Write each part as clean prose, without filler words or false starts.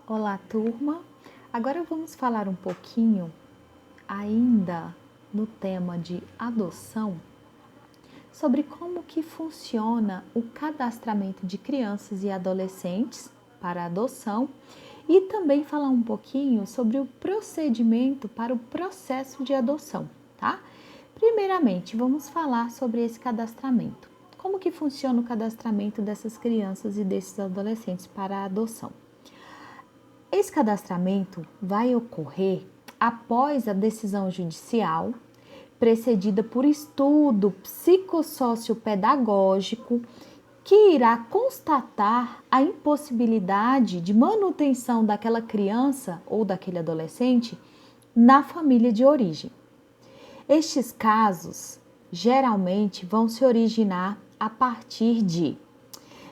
Olá, turma! Agora vamos falar um pouquinho, ainda no tema de adoção, sobre como que funciona o cadastramento de crianças e adolescentes para adoção e também falar um pouquinho sobre o procedimento para o processo de adoção, tá? Primeiramente, vamos falar sobre esse cadastramento. Como que funciona o cadastramento dessas crianças e desses adolescentes para a adoção? Esse cadastramento vai ocorrer após a decisão judicial, precedida por estudo psicossociopedagógico, que irá constatar a impossibilidade de manutenção daquela criança ou daquele adolescente na família de origem. Estes casos geralmente vão se originar a partir de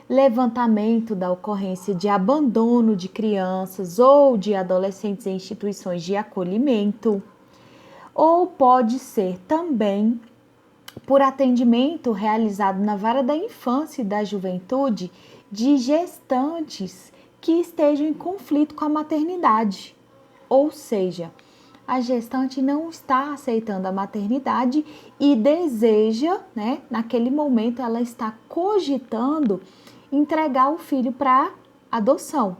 levantamento da ocorrência de abandono de crianças ou de adolescentes em instituições de acolhimento, ou pode ser também por atendimento realizado na vara da infância e da juventude de gestantes que estejam em conflito com a maternidade, ou seja, a gestante não está aceitando a maternidade e deseja, naquele momento ela está cogitando entregar o filho para adoção.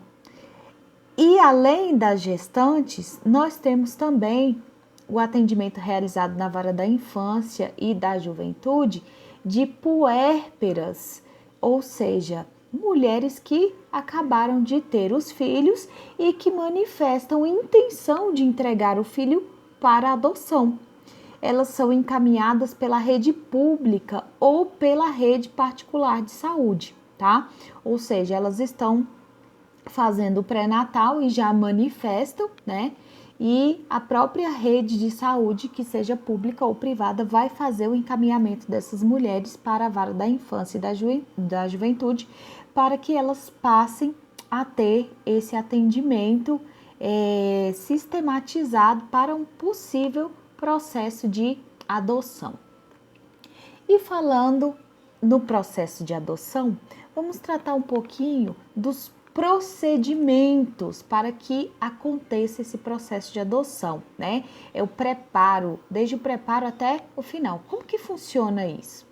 E além das gestantes, nós temos também o atendimento realizado na vara da infância e da juventude de puérperas, ou seja, mulheres que acabaram de ter os filhos e que manifestam intenção de entregar o filho para adoção. Elas são encaminhadas pela rede pública ou pela rede particular de saúde, tá? Ou seja, elas estão fazendo o pré-natal e já manifestam, E a própria rede de saúde, que seja pública ou privada, vai fazer o encaminhamento dessas mulheres para a vara da infância e da juventude, para que elas passem a ter esse atendimento sistematizado para um possível processo de adoção. E falando no processo de adoção, vamos tratar um pouquinho dos procedimentos para que aconteça esse processo de adoção, É o preparo, desde o preparo até o final. Como que funciona isso?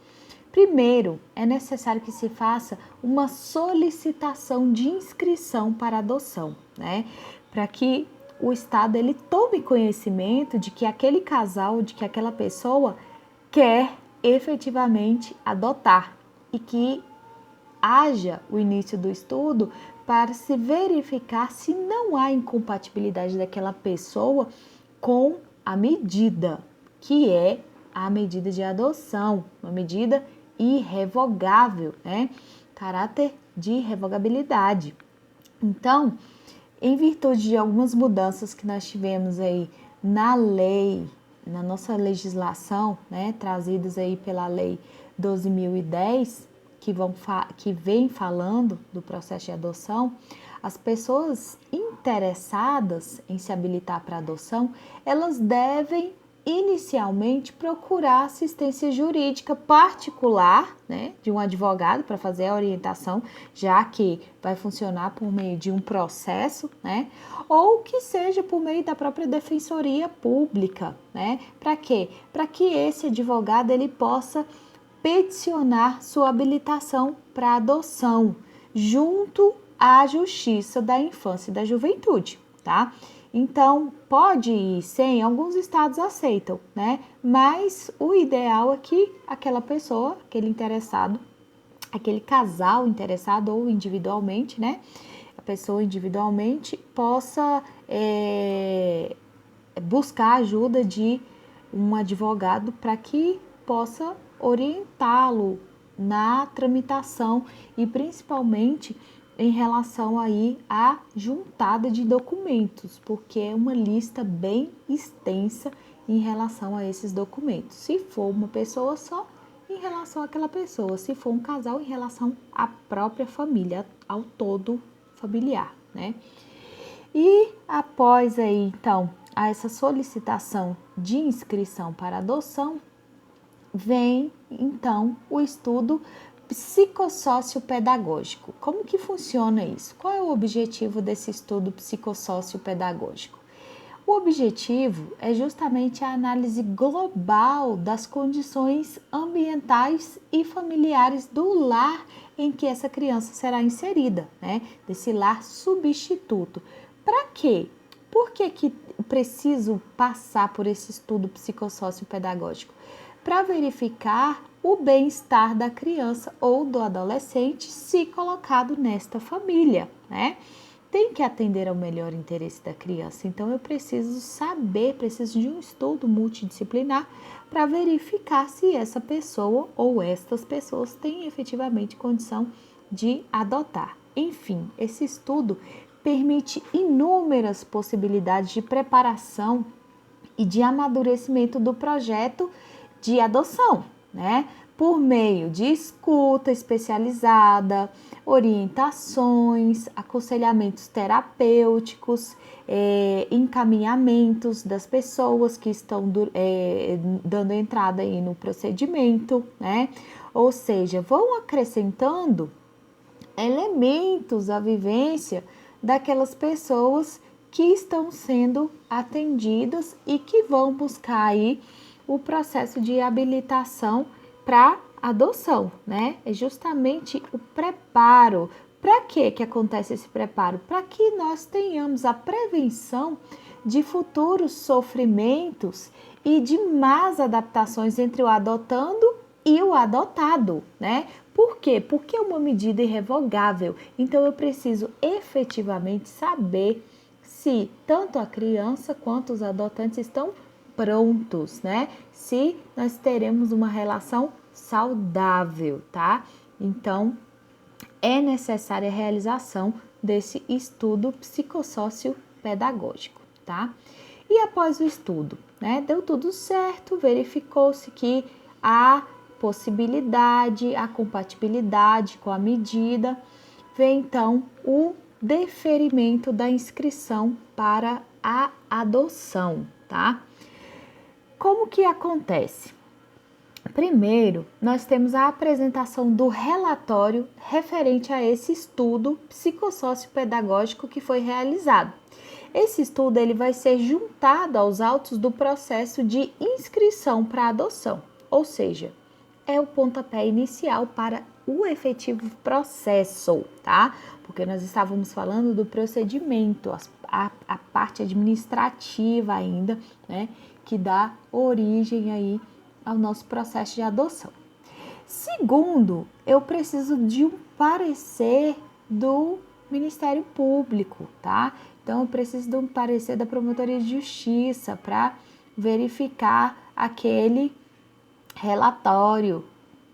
Primeiro, é necessário que se faça uma solicitação de inscrição para adoção, Para que o Estado ele tome conhecimento de que aquele casal, de que aquela pessoa quer efetivamente adotar e que haja o início do estudo para se verificar se não há incompatibilidade daquela pessoa com a medida, que é a medida de adoção, uma medida irrevogável, Caráter de irrevogabilidade. Então, em virtude de algumas mudanças que nós tivemos aí na lei, na nossa legislação, trazidas aí pela lei 12.010, que vem falando do processo de adoção, as pessoas interessadas em se habilitar para adoção, elas devem inicialmente procurar assistência jurídica particular, de um advogado para fazer a orientação, já que vai funcionar por meio de um processo, ou que seja por meio da própria defensoria pública, Para quê? Para que esse advogado ele possa peticionar sua habilitação para adoção junto à Justiça da Infância e da Juventude, tá? Então, pode ir sem, alguns estados aceitam, Mas o ideal é que aquela pessoa, aquele interessado, aquele casal interessado ou individualmente, A pessoa individualmente possa buscar a ajuda de um advogado para que possa orientá-lo na tramitação e principalmente em relação aí à juntada de documentos, porque é uma lista bem extensa em relação a esses documentos. Se for uma pessoa só, em relação àquela pessoa, se for um casal, em relação à própria família, ao todo familiar, E após aí, então, essa solicitação de inscrição para adoção, vem então o estudo psicossócio-pedagógico. Como que funciona isso? Qual é o objetivo desse estudo psicossócio-pedagógico? O objetivo é justamente a análise global das condições ambientais e familiares do lar em que essa criança será inserida, né? Desse lar substituto. Para quê? Por que preciso passar por esse estudo psicossócio-pedagógico? Para verificar o bem-estar da criança ou do adolescente se colocado nesta família, né? Tem que atender ao melhor interesse da criança. Então, eu preciso saber, preciso de um estudo multidisciplinar para verificar se essa pessoa ou estas pessoas têm efetivamente condição de adotar. Enfim, esse estudo permite inúmeras possibilidades de preparação e de amadurecimento do projeto de adoção, né? Por meio de escuta especializada, orientações, aconselhamentos terapêuticos, encaminhamentos das pessoas que estão dando entrada aí no procedimento, né? Ou seja, vão acrescentando elementos à vivência daquelas pessoas que estão sendo atendidas e que vão buscar aí o processo de habilitação para adoção, né? É justamente o preparo. Para que acontece esse preparo? Para que nós tenhamos a prevenção de futuros sofrimentos e de más adaptações entre o adotando e o adotado, né? Por quê? Porque é uma medida irrevogável. Então, eu preciso efetivamente saber se tanto a criança quanto os adotantes estão prontos, né? Se nós teremos uma relação saudável, tá? Então, é necessária a realização desse estudo psicossócio-pedagógico, tá? E após o estudo, né? Deu tudo certo, verificou-se que a possibilidade, a compatibilidade com a medida, vem então o deferimento da inscrição para a adoção, tá? Como que acontece? Primeiro, nós temos a apresentação do relatório referente a esse estudo psicossócio-pedagógico que foi realizado. Esse estudo ele vai ser juntado aos autos do processo de inscrição para adoção, ou seja, é o pontapé inicial para o efetivo processo, tá? Porque nós estávamos falando do procedimento, a parte administrativa ainda, né? Que dá origem aí ao nosso processo de adoção. Segundo, eu preciso de um parecer do Ministério Público, tá? Então, eu preciso de um parecer da Promotoria de Justiça para verificar aquele relatório,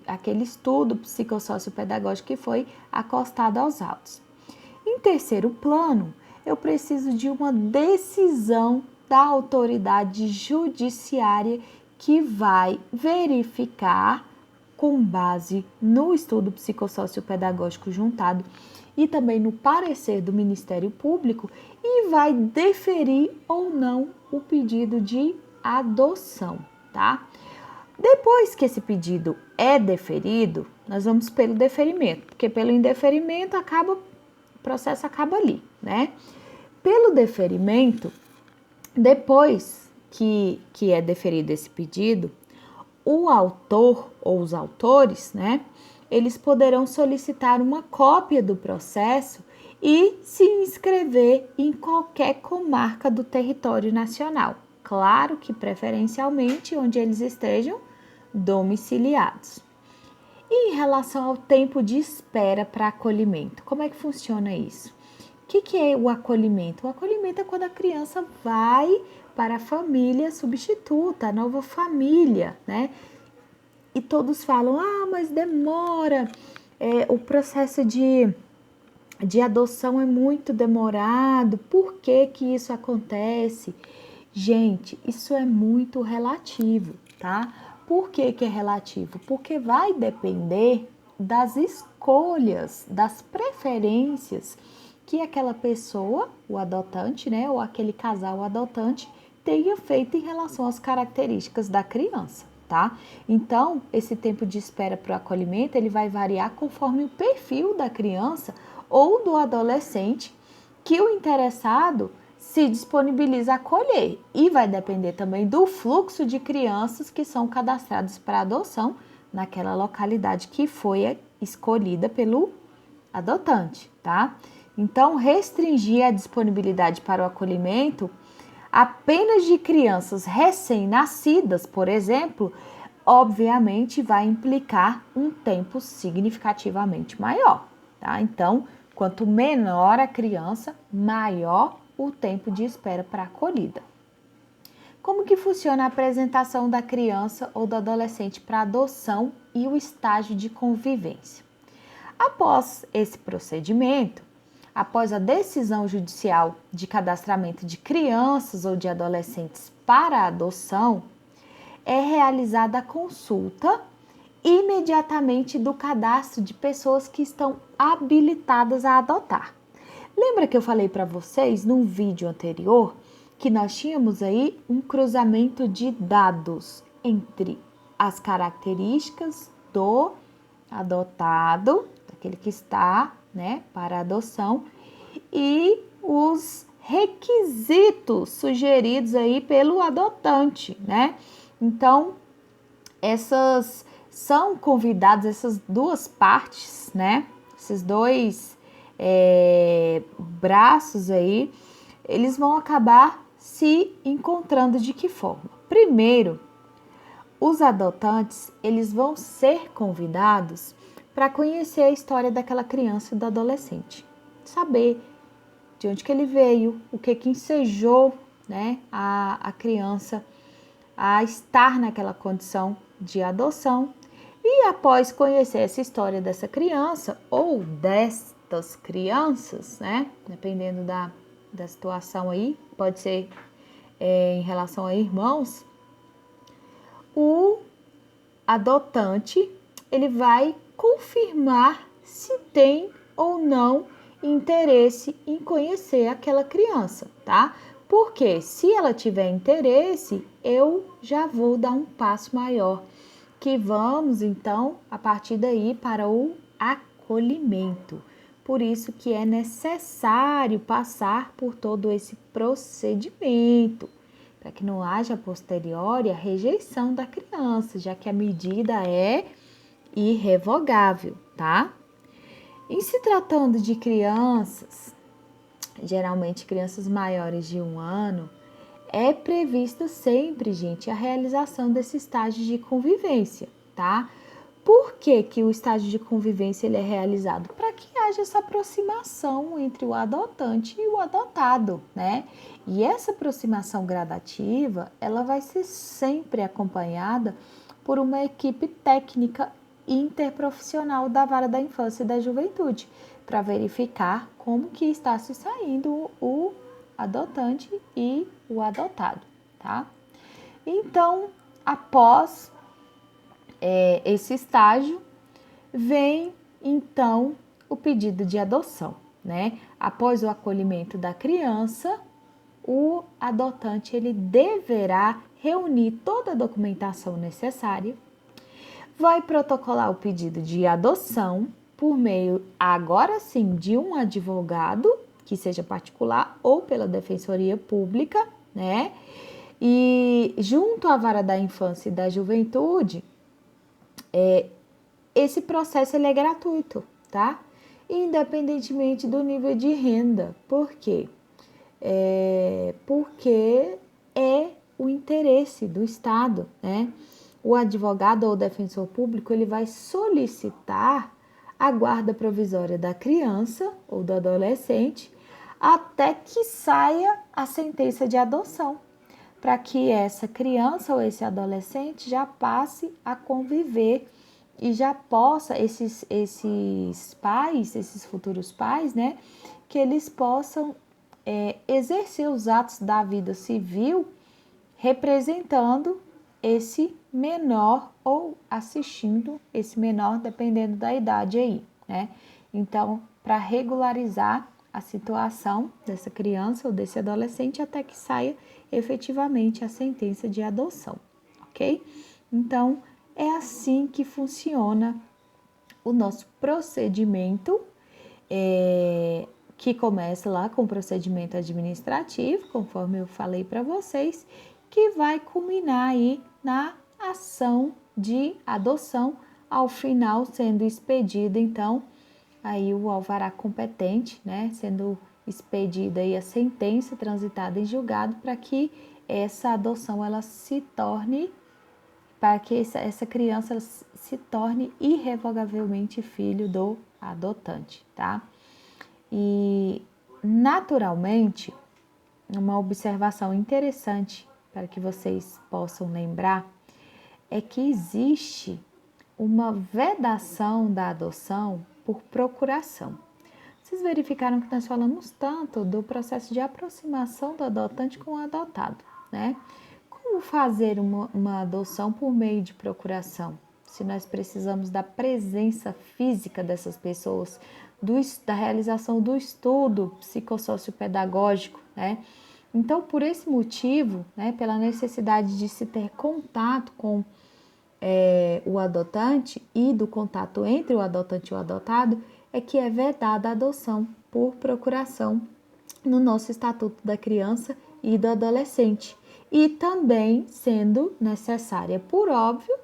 aquele estudo psicossócio-pedagógico que foi acostado aos autos. Em terceiro plano, eu preciso de uma decisão da autoridade judiciária que vai verificar, com base no estudo psicossócio-pedagógico juntado e também no parecer do Ministério Público, e vai deferir ou não o pedido de adoção, tá? Depois que esse pedido é deferido, nós vamos pelo deferimento, porque pelo indeferimento o processo acaba ali, né? Pelo deferimento, depois que é deferido esse pedido, o autor ou os autores, né, eles poderão solicitar uma cópia do processo e se inscrever em qualquer comarca do território nacional. Claro que preferencialmente onde eles estejam domiciliados. E em relação ao tempo de espera para acolhimento, como é que funciona isso? O que é o acolhimento? O acolhimento é quando a criança vai para a família substituta, a nova família, né? E todos falam, mas demora, o processo de adoção é muito demorado, por que que isso acontece? Gente, isso é muito relativo, tá? Por que que é relativo? Porque vai depender das escolhas, das preferências que aquela pessoa, o adotante, né, ou aquele casal adotante, tenha feito em relação às características da criança, tá? tá? Então, esse tempo de espera para o acolhimento, ele vai variar conforme o perfil da criança ou do adolescente que o interessado se disponibiliza a acolher, e vai depender também do fluxo de crianças que são cadastradas para adoção naquela localidade que foi escolhida pelo adotante, tá? Então, restringir a disponibilidade para o acolhimento apenas de crianças recém-nascidas, por exemplo, obviamente vai implicar um tempo significativamente maior, tá? Então, quanto menor a criança, maior o tempo de espera para a acolhida. Como que funciona a apresentação da criança ou do adolescente para adoção e o estágio de convivência? Após esse procedimento, após a decisão judicial de cadastramento de crianças ou de adolescentes para a adoção, é realizada a consulta imediatamente do cadastro de pessoas que estão habilitadas a adotar. Lembra que eu falei para vocês num vídeo anterior que nós tínhamos aí um cruzamento de dados entre as características do adotado, daquele que está, né, para adoção, e os requisitos sugeridos aí pelo adotante, né? Então, essas são convidadas, essas duas partes, né? Esses dois braços aí, eles vão acabar se encontrando de que forma? Primeiro, os adotantes, eles vão ser convidados para conhecer a história daquela criança e do adolescente. Saber de onde que ele veio, o que ensejou, né, a criança a estar naquela condição de adoção. E após conhecer essa história dessa criança ou destas crianças, né, dependendo da situação aí, pode ser em relação a irmãos, o adotante, ele vai confirmar se tem ou não interesse em conhecer aquela criança, tá? Porque se ela tiver interesse, eu já vou dar um passo maior, que vamos então, a partir daí, para o acolhimento. Por isso que é necessário passar por todo esse procedimento, para que não haja posteriori a rejeição da criança, já que a medida é irrevogável, tá? Em se tratando de crianças, geralmente crianças maiores de 1 ano, é prevista sempre, gente, a realização desse estágio de convivência, tá? Por que que o estágio de convivência ele é realizado? Para que haja essa aproximação entre o adotante e o adotado, né? E essa aproximação gradativa, ela vai ser sempre acompanhada por uma equipe técnica interprofissional da Vara da Infância e da Juventude, para verificar como que está se saindo o adotante e o adotado, tá? Então, após esse estágio, vem então o pedido de adoção, né? Após o acolhimento da criança, o adotante ele deverá reunir toda a documentação necessária, vai protocolar o pedido de adoção por meio, agora sim, de um advogado, que seja particular ou pela Defensoria Pública, né? E junto à Vara da Infância e da Juventude, esse processo ele é gratuito, tá? Independentemente do nível de renda. Por quê? Porque é o interesse do Estado, né? O advogado ou defensor público, ele vai solicitar a guarda provisória da criança ou do adolescente até que saia a sentença de adoção, para que essa criança ou esse adolescente já passe a conviver e já possa, esses pais, esses futuros pais, né, que eles possam exercer os atos da vida civil representando esse menor ou assistindo esse menor, dependendo da idade aí, né? Então, para regularizar a situação dessa criança ou desse adolescente até que saia efetivamente a sentença de adoção, ok? Então, é assim que funciona o nosso procedimento, que começa lá com o procedimento administrativo, conforme eu falei para vocês, que vai culminar aí na ação de adoção, ao final sendo expedida, então, aí o alvará competente, né, sendo expedida aí a sentença transitada em julgado para que essa adoção ela se torne, para que essa criança ela se torne irrevogavelmente filho do adotante, tá? E naturalmente, uma observação interessante para que vocês possam lembrar é que existe uma vedação da adoção por procuração. Vocês verificaram que nós falamos tanto do processo de aproximação do adotante com o adotado, né? Como fazer uma adoção por meio de procuração? Se nós precisamos da presença física dessas pessoas, da realização do estudo psicossociopedagógico, né? Então, por esse motivo, né, pela necessidade de se ter contato com o adotante e do contato entre o adotante e o adotado, é que é vedada a adoção por procuração no nosso Estatuto da Criança e do Adolescente. E também sendo necessária, por óbvio,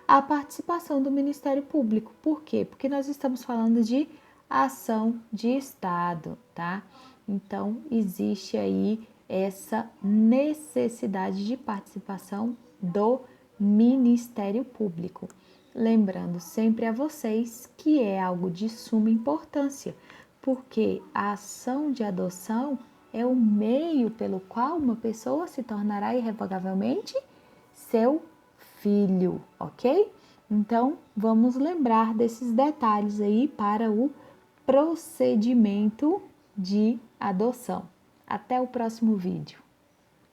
a participação do Ministério Público. Por quê? Porque nós estamos falando de ação de Estado, tá? Então, existe aí essa necessidade de participação do Ministério Público. Lembrando sempre a vocês que é algo de suma importância, porque a ação de adoção é o meio pelo qual uma pessoa se tornará irrevogavelmente seu filho, ok? Então, vamos lembrar desses detalhes aí para o procedimento de adoção. Até o próximo vídeo.